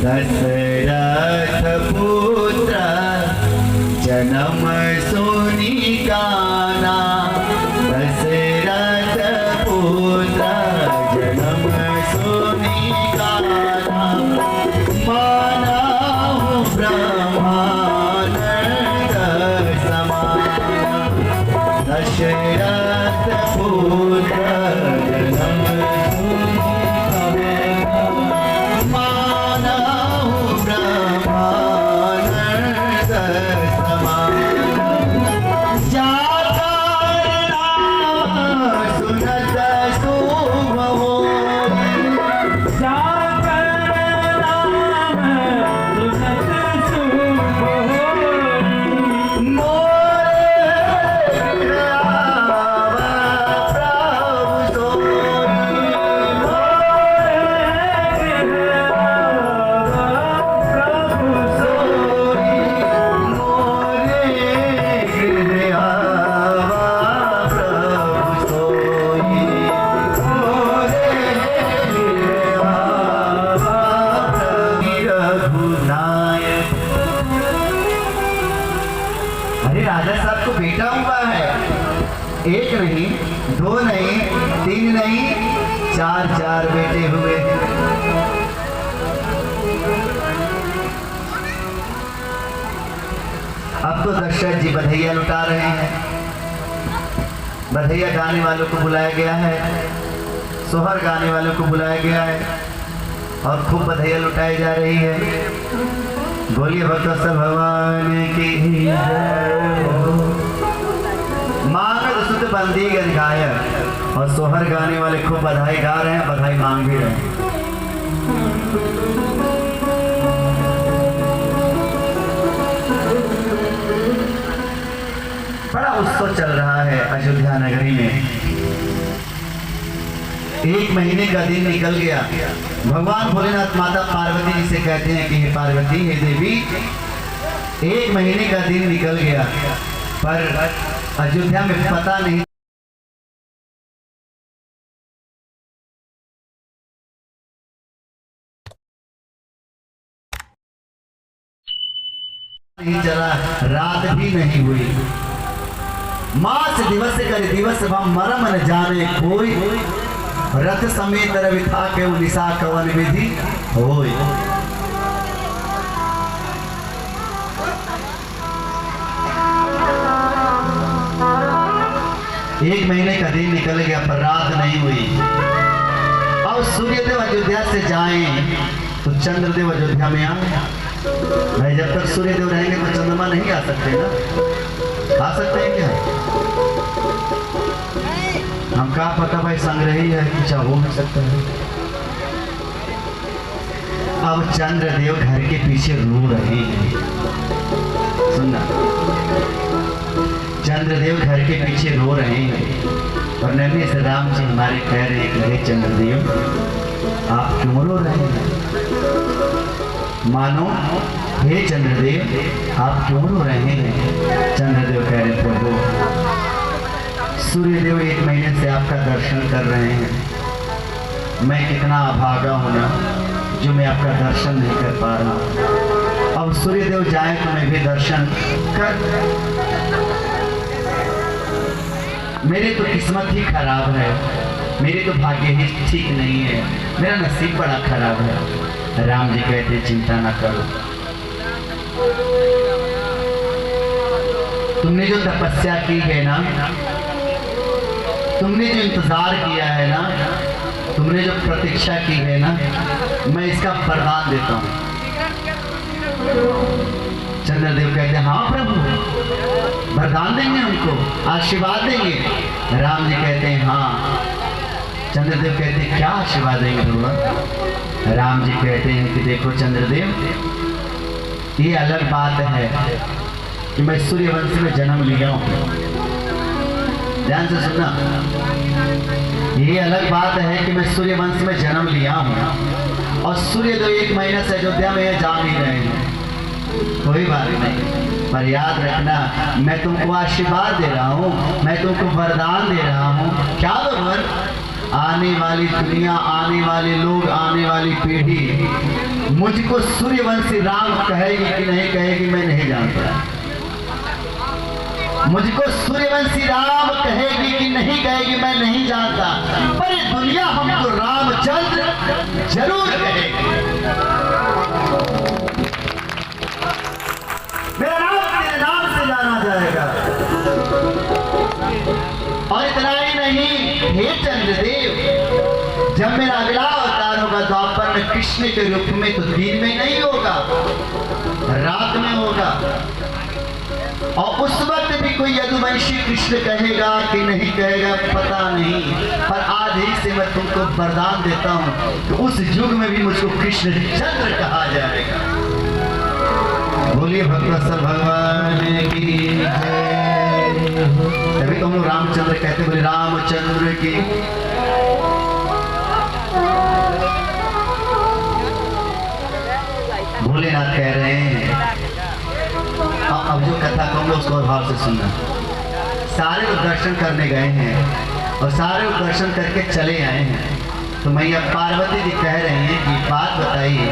दशरथ पुत्र जन्म सुनी गाना, दशरथ पुत्र जन्म सुनी गाना, मानव ब्रह्मानंद समान। दशरथ पुत्र जन्म सुनी गाना, मानव ब्रह्मानंद समान। जाकर नाम सुनत शुभ होई, जाकर नाम सुनत शुभ होई। मोरे आवा प्रभु सोई, प्रभु सोई मोरे गृह आवा प्रभु सोई, मोरे गृह आवा प्रभु रघुनायक। अरे राजा साहब को बेटा हुआ है, एक नहीं, दो नहीं, तीन नहीं, चार चार बेटे हुए। अब तो दशरथ जी बधाइयाँ लुटा रहे हैं। बधाइयाँ गाने वालों को बुलाया गया है, सोहर गाने वालों को बुलाया गया है और खूब बधाइयाँ लुटाई जा रही है। बोलिए भक्तवत्सल भगवान की जय हो। मांगत सुत बंदी गन गायक और सोहर गाने वाले खूब बधाई गा रहे हैं, बधाई मांग भी रहे हैं। बड़ा उत्सव चल रहा है अयोध्या नगरी में। एक महीने का दिन निकल गया। भगवान भोलेनाथ माता पार्वती जी से कहते हैं कि हे पार्वती, हे देवी, एक महीने का दिन निकल गया पर अयोध्या में पता नहीं चला, रात भी नहीं हुई। मास दिवस कर दिवस मरम न जाने कोई, रथ समेत रवि था के निशा कवन विधि होय। एक महीने का दिन निकल गया पर रात नहीं हुई। अब सूर्यदेव अयोध्या से जाएं तो चंद्रदेव अयोध्या में आए। भाई जब तक सूर्यदेव रहेंगे तो चंद्रमा नहीं आ सकते ना। आ सकते हैं क्या? हम क्या पता भाई, संग्रही है, कुछ हो नहीं सकता है। अब चंद्रदेव घर के पीछे रो रहे हैं। सुनना, चंद्रदेव घर के पीछे रो रहे हैं और नन्हे से राम जी हमारे कह रहे हैं कि हे चंद्रदेव, आप क्यों रो रहे हैं? मानो, हे चंद्रदेव, आप क्यों रो रहे हैं? चंद्रदेव कह रहे, प्रभु, सूर्यदेव एक महीने से आपका दर्शन कर रहे हैं। मैं कितना अभागा हूं ना, जो मैं आपका दर्शन नहीं कर पा रहा हूं। अब सूर्यदेव जाए तो मैं भी दर्शन कर। मेरी तो किस्मत ही खराब है, मेरी तो भाग्य ही ठीक नहीं है, मेरा नसीब बड़ा खराब है। राम जी कहते चिंता ना करो, तुमने जो तपस्या की है ना, तुमने जो इंतजार किया है ना, तुमने जो प्रतीक्षा की है ना, मैं इसका वरदान देता हूँ। चंद्रदेव कहते हैं हाँ प्रभु, वरदान देंगे, हमको आशीर्वाद देंगे। राम जी कहते हैं हाँ। चंद्रदेव कहते हैं क्या आशीर्वाद देंगे भगवान? राम जी कहते हैं कि देखो चंद्रदेव, ये अलग बात है कि मैं सूर्यवंश में जन्म लिया हूँ। ध्यान से सुनना, ये अलग बात है कि मैं सूर्यवंश में जन्म लिया हूँ और सूर्यदेव एक महीने से अयोध्या में जा नहीं रहे हैं। कोई बात नहीं, पर याद रखना, मैं तुमको आशीर्वाद दे रहा हूँ, मैं तुमको वरदान दे रहा हूँ। क्या वरदान? आने वाली दुनिया, आने वाले लोग, आने वाली पीढ़ी मुझको सूर्यवंशी राम कहेगी कि नहीं कहेगी मैं नहीं जानता। मुझको सूर्यवंशी राम कहेगी कि नहीं कहेगी मैं नहीं जानता, पर ये दुनिया हमको रामचंद्र जरूर कहेगी। मेरा नाम तेरे नाम से जाना जाएगा। और इतना ही नहीं, हे चंद्रदेव, जब मेरा अगला अवतार होगा द्वापर में कृष्ण के रूप में, तो दिन में नहीं होगा, रात में होगा। और उस वक्त भी कोई यदुवंशी कृष्ण कहेगा कि नहीं कहेगा पता नहीं, पर आज ही से मैं तुमको वरदान देता हूं कि उस युग में भी मुझको कृष्ण चंद्र कहा जाएगा। बोलिए भक्तवत्सल भगवान की जय। तभी तो हम लोग रामचंद्र कहते, बोले रामचंद्र की। भोलेनाथ कह रहे हैं, अब जो कथा कहूँगा उसको भाव से सुनना। सारे लोग दर्शन करने गए हैं और सारे लोग दर्शन करके चले आए हैं, तो मैया पार्वती जी कह रही हैं कि बात बताइए,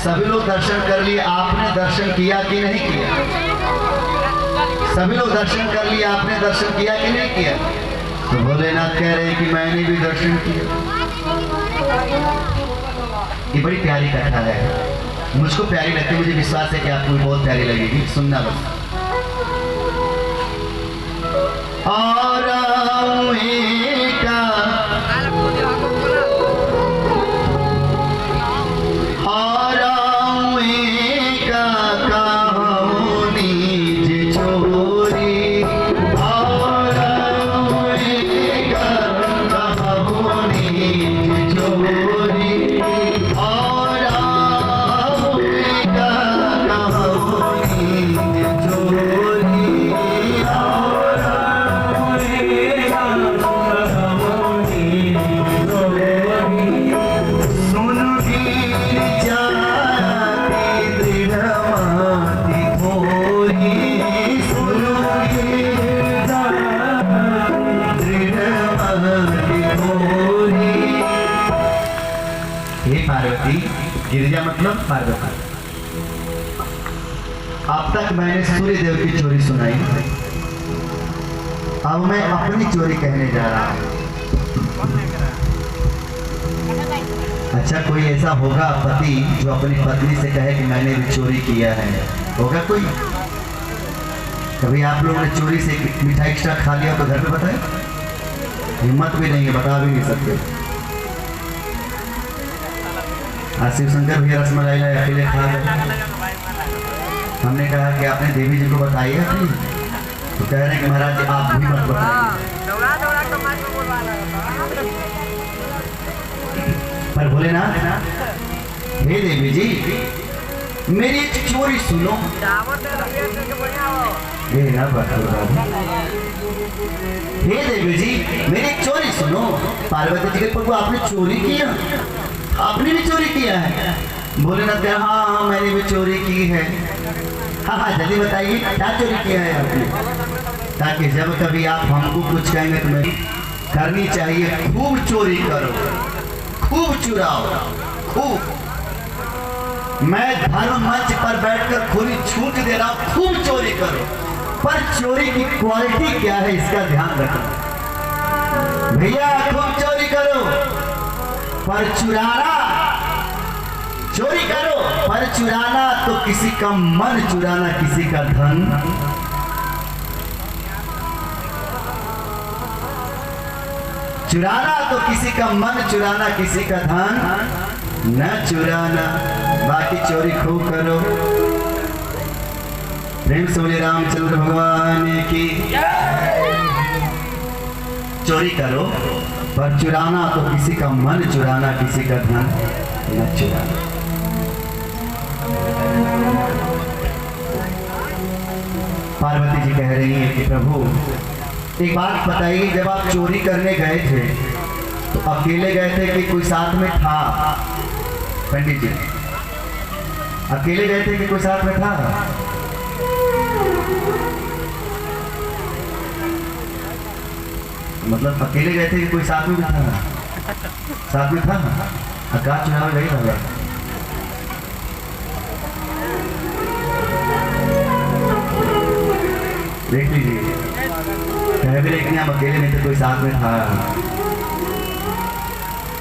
सभी लोग दर्शन कर लिए, आपने दर्शन किया कि नहीं किया? सभी लोग दर्शन कर लिए, आपने दर्शन किया कि नहीं किया? तो भोलेनाथ कह रहे हैं कि मैंने भी दर्शन किया। ये बड़ी प्यारी कथा है, मुझको प्यारी लगती है, मुझे विश्वास है कि आपको भी बहुत प्यारी लगेगी। सुनना बस। और पार्वती, गिरिजा मतलब पार्वती, अब तक मैंने सूर्य देव की चोरी सुनाई, अब मैं अपनी चोरी कहने जा रहा हूं। अच्छा, कोई ऐसा होगा पति जो अपनी पत्नी से कहे कि मैंने भी चोरी किया है? होगा कोई? कभी आप लोगों ने चोरी से मिठाई एक्स्ट्रा खा लिया तो घर पे बताए? हिम्मत भी नहीं है, बता भी नहीं सकते। शिव शंकर भैया रसमलाई लाए, अकेले खा गए। हमने कहा कि आपने देवी जी को बताइए अपनी, तो कह रहे हैं कि महाराज जी आप भी मत बताइए। पर भोलेनाथ, हे देवी जी मेरी एक चोरी सुनो। ये ना हे देवी जी मेरी एक चोरी सुनो। पार्वती जी के प्रभु आपने चोरी किया? आपने भी चोरी किया है? भोलेनाथ हाँ हाँ मैंने भी चोरी की है। हाँ हाँ जल्दी बताइए क्या चोरी किया है आपने, ताकि जब कभी आप हमको कुछ कहेंगे तो मैं करनी चाहिए। खूब चोरी करो, खूब चुराओ, खूब। मैं धर्म मंच पर बैठकर खुली छूट दे रहा हूँ, खूब चोरी करो, पर चोरी की क्वालिटी क्या है इसका ध्यान रखो। भैया खूब चोरी करो, पर चुराना, चोरी करो पर चुराना तो किसी का मन, चुराना किसी का धन। चुराना तो किसी का मन, चुराना किसी का धन, न चुराना, बाकी चोरी खूब करो। प्रेम से बोले रामचंद्र भगवान की। चोरी करो पर चुराना तो किसी का मन, चुराना किसी का धन, न चुराना। पार्वती जी कह रही है कि प्रभु एक बात बताइए, जब आप चोरी करने गए थे तो अकेले गए थे कि कोई साथ में था? पंडित जी अकेले गए थे कि कोई साथ में था? मतलब अकेले गए थे कि कोई साथ में भी था? साथ में था। कहा चुनाव गई था? देख लीजिए, कह भी लेकिन हम अकेले नहीं थे, कोई साथ में था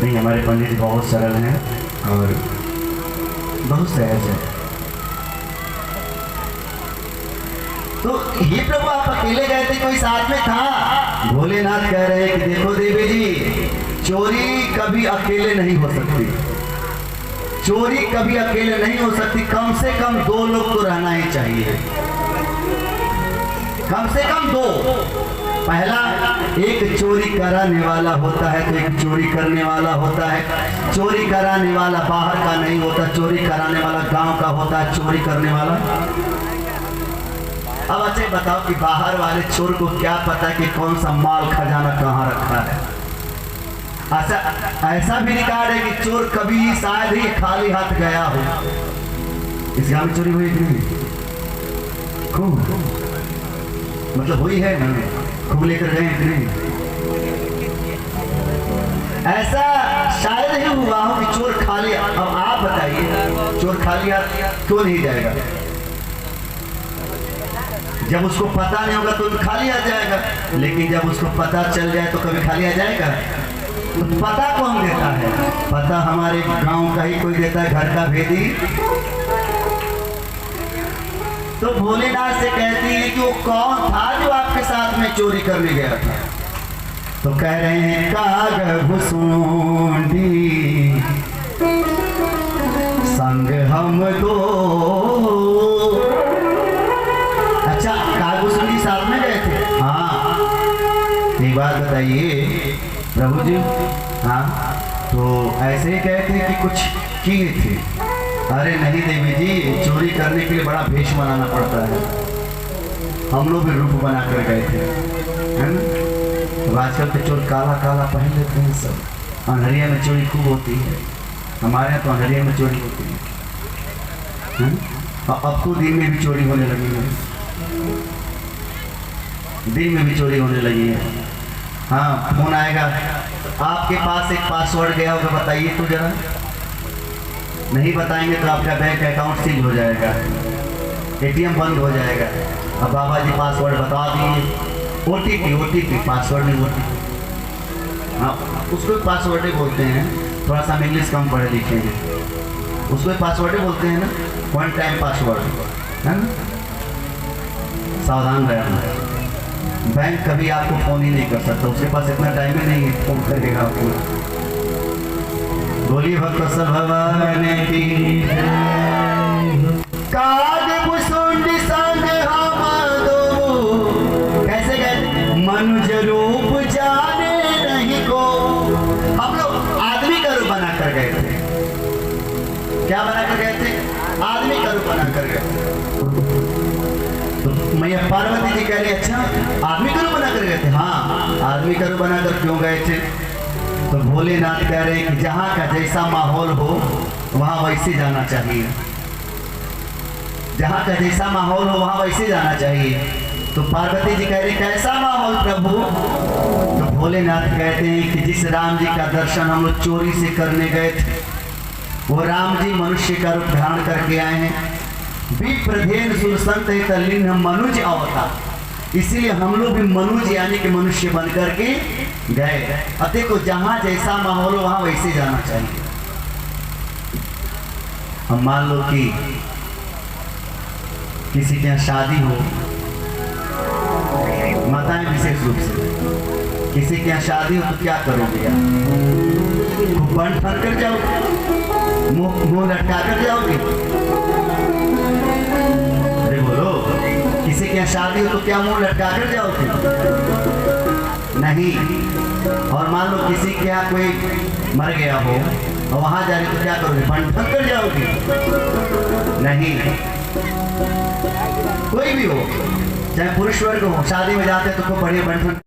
नहीं। हमारे पंडित जी बहुत सरल हैं और बहुत सहज है। तो ये प्रभु आप अकेले गए थे, कोई साथ में था? भोलेनाथ कह रहे हैं कि देखो देवी जी, चोरी कभी अकेले नहीं हो सकती, चोरी कभी अकेले नहीं हो सकती। कम से कम 2 लोग तो रहना ही चाहिए, कम से कम 2। पहला, एक चोरी कराने वाला होता है तो एक चोरी करने वाला होता है। चोरी कराने वाला बाहर का नहीं होता, चोरी कराने वाला गांव का होता है। चोरी करने वाला, अब अच्छा बताओ कि बाहर वाले चोर को क्या पता कि कौन सा माल खजाना कहाँ रखा है? अच्छा, ऐसा भी रिकॉर्ड है कि चोर कभी शायद ही खाली हाथ गया हो। इस गांव में चोरी हुई कि नहीं? खूब, मतलब हुई है ना, खूब लेकर गए कि नहीं? ऐसा शायद ही हुआ हो कि चोर खाली। अब आप बताइए, चोर खाली हाथ क्यों नहीं जाएगा? जब उसको पता नहीं होगा तो खाली आ जाएगा, लेकिन जब उसको पता चल जाए तो कभी खाली आ जाएगा? तो पता कौन देता है? पता हमारे गांव का ही कोई देता है, घर का भेदी। तो भोलेनाथ से कहती है कि वो कौन था जो आपके साथ में चोरी करने गया था? तो कह रहे हैं काग भुसुंडी संग हम 2। अच्छा, काग भुसुंडी साथ में गए थे? हाँ। एक बात बताइए प्रभु जी, हाँ, तो ऐसे ही कहते हैं कि कुछ किए थे? अरे नहीं देवी जी, चोरी करने के लिए बड़ा भेष बनाना पड़ता है। हम लोग भी रूप बना कर गए थे, है ना? तो आजकल के चोर काला काला पहन लेते हैं सब। अंधेरिया में चोरी खूब होती है, हमारे यहाँ तो अंधेरिया में चोरी होती है। अब तो दिन में भी चोरी होने लगी है, दिन में भी चोरी होने लगी है। हाँ, फोन आएगा, आपके पास एक पासवर्ड गया होगा, बताइए तो जरा। नहीं बताएंगे तो आपका बैंक अकाउंट सील हो जाएगा, एटीएम बंद हो जाएगा। अब बाबा जी पासवर्ड बता दिए, ओटीपी, पासवर्ड नहीं, ओटीपी। हाँ, उसको पासवर्ड ही बोलते हैं। थोड़ा सा इंग्लिश कम पढ़े लिखे हैं, उसको पासवर्ड ही बोलते हैं ना, 1 टाइम पासवर्ड, है ना? सावधान रहना। बैंक कभी आपको फोन ही नहीं कर सकता, उसके पास इतना टाइम ही नहीं है फोन करेगा आपको। बोलिए भक्त सब भगवान की। काग भुसुंडी संग हम 2, कैसे गए? मनुज रूप जाने नहीं को। हम लोग आदमी का रूप बना कर गए थे। क्या बना कर गए थे? आदमी का रूप बना कर गए। तो मैया पार्वती जी कह रही, अच्छा आदमी का रूप बना कर गए थे? हाँ, आदमी का रूप बनाकर क्यों गए थे? तो भोलेनाथ कह रहे हैं कि जहाँ का जैसा माहौल हो वहाँ वैसे जाना चाहिए, जहाँ का जैसा माहौल हो वहाँ वैसे जाना चाहिए। तो पार्वती जी कह रहे कैसा माहौल प्रभु? तो भोलेनाथ कहते हैं कि जिस राम जी का दर्शन हम लोग चोरी से करने गए थे, वो राम जी मनुष्य का रूप धारण करके आए हैं। विप्रधेन सुरसंत तल्लीन मनुज अवतार, इसीलिए हम लोग भी मनुज यानी कि मनुष्य बन करके गए। अब देखो, जहाँ जैसा माहौल हो वहाँ वैसे जाना चाहिए। अब मान लो कि किसी के यहाँ शादी हो, माताएं विशेष रूप से, किसी के यहाँ शादी हो तो क्या करोगे यार? खूब बन फन कर जाओगे, मुंह लटका कर जाओगे? अरे बोलो, किसी के यहाँ शादी हो तो क्या मुंह लटका कर जाओगे? नहीं। और मान लो किसी के यहाँ कोई मर गया हो और वहां जा रहे तो क्या करोगे? बन फन कर जाओगे? नहीं। कोई भी हो, चाहे पुरुष वर्ग हो, शादी में जाते तो खूब बढ़िया बन फन